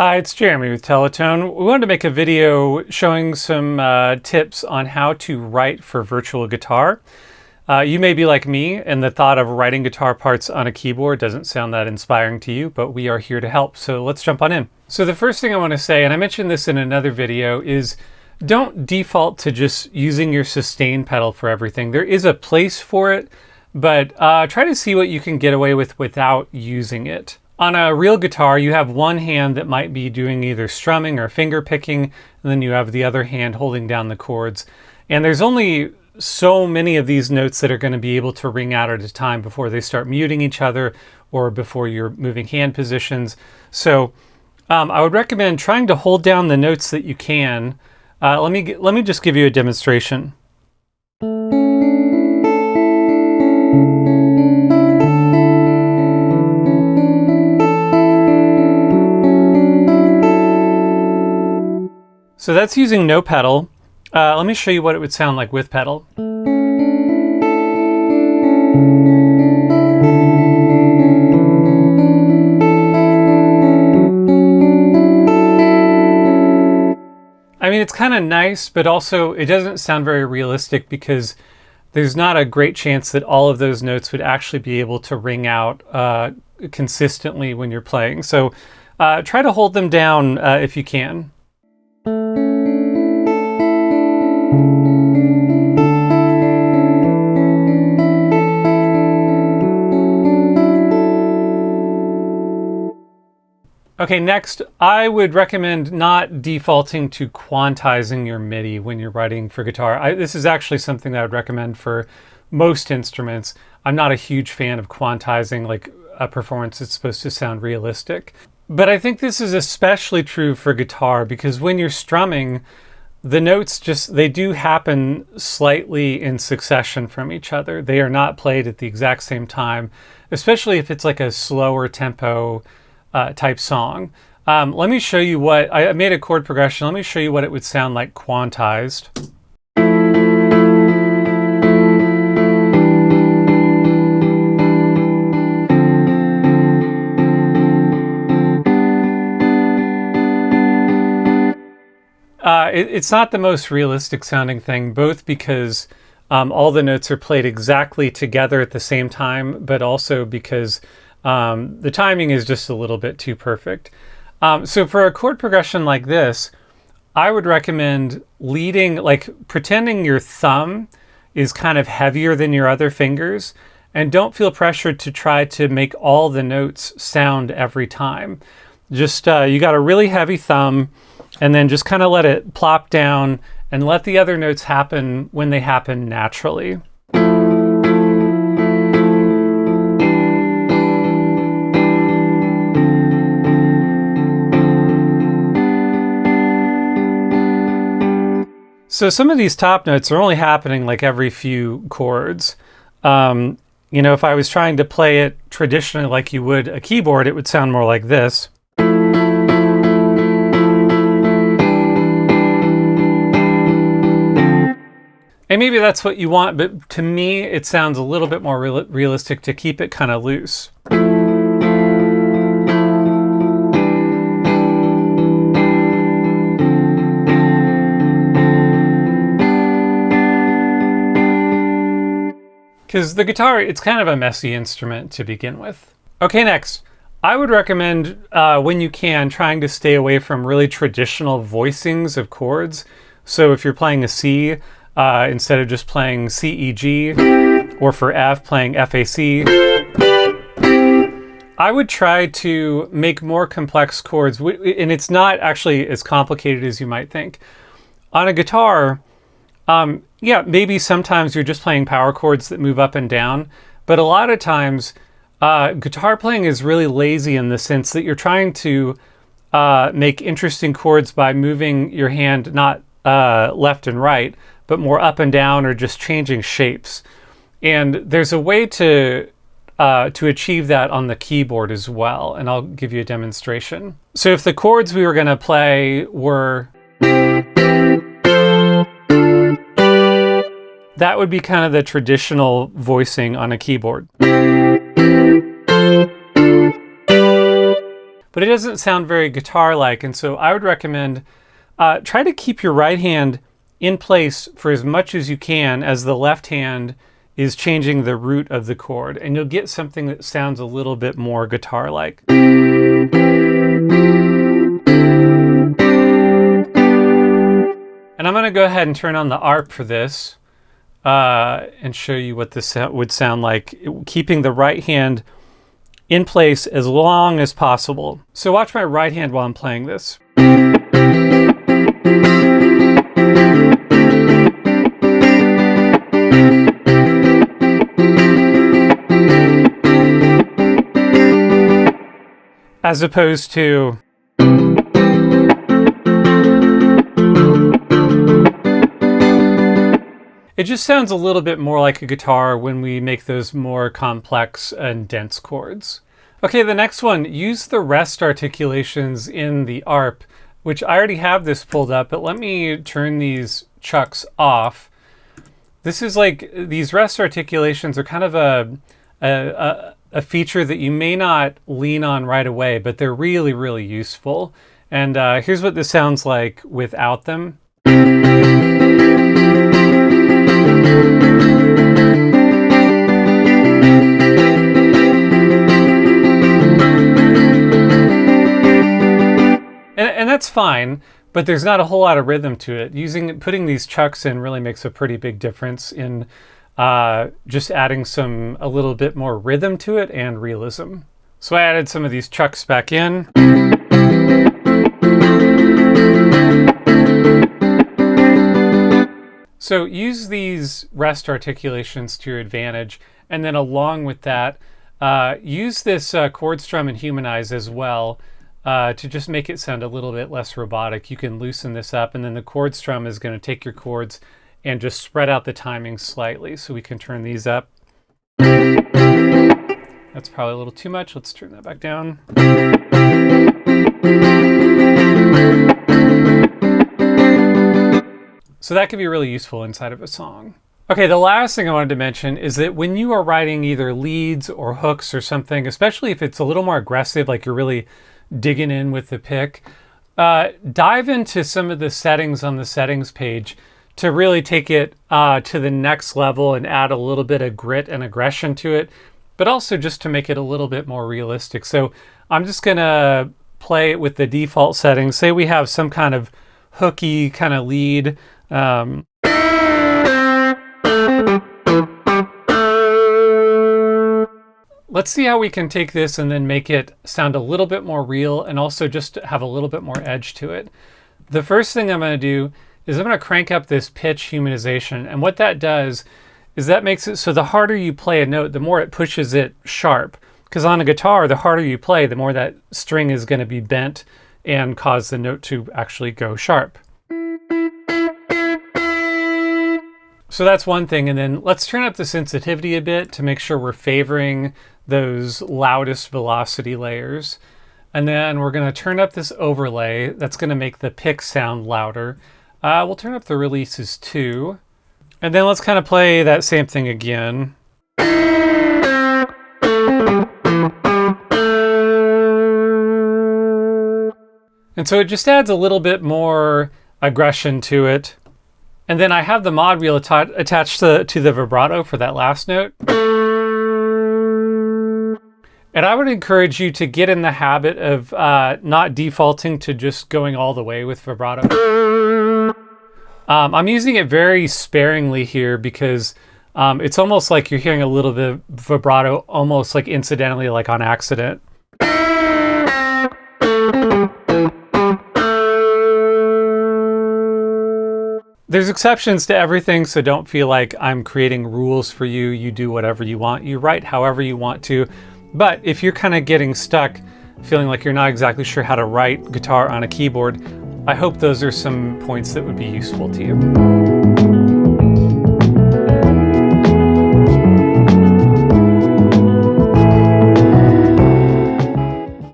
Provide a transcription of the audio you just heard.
Hi, it's Jeremy with Teletone. We wanted to make a video showing some tips on how to write for virtual guitar. You may be like me, and the thought of writing guitar parts on a keyboard doesn't sound that inspiring to you, but we are here to help, so let's jump on in. So the first thing I want to say, and I mentioned this in another video, is don't default to just using your sustain pedal for everything. There is a place for it, but try to see what you can get away with without using it. On a real guitar, you have one hand that might be doing either strumming or finger picking, and then you have the other hand holding down the chords. And there's only so many of these notes that are going to be able to ring out at a time before they start muting each other or before you're moving hand positions. So I would recommend trying to hold down the notes that you can. Let me just give you a demonstration. So that's using no pedal. Let me show you what it would sound like with pedal. I mean, it's kind of nice, but also it doesn't sound very realistic because there's not a great chance that all of those notes would actually be able to ring out consistently when you're playing. So try to hold them down if you can. Okay, next, I would recommend not defaulting to quantizing your MIDI when you're writing for guitar. This is actually something that I would recommend for most instruments. I'm not a huge fan of quantizing like a performance that's supposed to sound realistic. But I think this is especially true for guitar because when you're strumming, the notes they do happen slightly in succession from each other. They are not played at the exact same time, especially if it's like a slower tempo type song. Let me show you what, I made a chord progression. Let me show you what it would sound like quantized. It's not the most realistic sounding thing, both because all the notes are played exactly together at the same time, but also because the timing is just a little bit too perfect. So for a chord progression like this, I would recommend leading, like pretending your thumb is kind of heavier than your other fingers, and don't feel pressured to try to make all the notes sound every time. Just, you got a really heavy thumb, and then just kind of let it plop down and let the other notes happen when they happen naturally. So some of these top notes are only happening like every few chords. You know, if I was trying to play it traditionally like you would a keyboard, it would sound more like this. And maybe that's what you want, but to me, it sounds a little bit more realistic to keep it kind of loose. Because the guitar, it's kind of a messy instrument to begin with. Okay, next. I would recommend, when you can, trying to stay away from really traditional voicings of chords. So if you're playing a C, instead of just playing C, E, G, or for F, playing F, A, C, I would try to make more complex chords, and it's not actually as complicated as you might think. On a guitar, yeah, maybe sometimes you're just playing power chords that move up and down, but a lot of times guitar playing is really lazy in the sense that you're trying to make interesting chords by moving your hand not left and right, but more up and down or just changing shapes. And there's a way to achieve that on the keyboard as well, and I'll give you a demonstration. So if the chords we were going to play were, that would be kind of the traditional voicing on a keyboard. but it doesn't sound very guitar-like. And so I would recommend try to keep your right hand in place for as much as you can as the left hand is changing the root of the chord, and you'll get something that sounds a little bit more guitar-like. And I'm going to go ahead and turn on the ARP for this and show you what this would sound like, keeping the right hand in place as long as possible. So watch my right hand while I'm playing this. As opposed to it just sounds a little bit more like a guitar when we make those more complex and dense chords. Okay, the next one, use the rest articulations in the ARP, which I already have this pulled up, but let me turn these chucks off. This is like, these rest articulations are kind of a feature that you may not lean on right away, but they're really, really useful. And here's what this sounds like without them. And that's fine, but there's not a whole lot of rhythm to it. Putting these chucks in really makes a pretty big difference in just adding a little bit more rhythm to it and realism. So I added some of these chucks back in. So use these rest articulations to your advantage, and then along with that, use this chord strum and humanize as well to just make it sound a little bit less robotic. You can loosen this up, and then the chord strum is going to take your chords and just spread out the timing slightly. So we can turn these up. That's probably a little too much. Let's turn that back down. So that can be really useful inside of a song. Okay, the last thing I wanted to mention is that when you are writing either leads or hooks or something, especially if it's a little more aggressive, like you're really digging in with the pick, dive into some of the settings on the settings page to really take it to the next level and add a little bit of grit and aggression to it, but also just to make it a little bit more realistic. So I'm just gonna play it with the default settings. Say we have some kind of hooky kind of lead. Let's see how we can take this and then make it sound a little bit more real and also just have a little bit more edge to it. The first thing I'm going to do is I'm going to crank up this pitch humanization. And what that does is that makes it so the harder you play a note, the more it pushes it sharp. Because on a guitar, the harder you play, the more that string is going to be bent and cause the note to actually go sharp. So that's one thing. And then let's turn up the sensitivity a bit to make sure we're favoring those loudest velocity layers. And then we're going to turn up this overlay. That's going to make the pick sound louder. We'll turn up the releases too. And then let's kind of play that same thing again. And so it just adds a little bit more aggression to it. And then I have the mod wheel attached to the vibrato for that last note. And I would encourage you to get in the habit of not defaulting to just going all the way with vibrato. I'm using it very sparingly here because it's almost like you're hearing a little bit of vibrato, almost like incidentally, like on accident. There's exceptions to everything, so don't feel like I'm creating rules for you. You do whatever you want. You write however you want to. But if you're kind of getting stuck, feeling like you're not exactly sure how to write guitar on a keyboard, I hope those are some points that would be useful to you.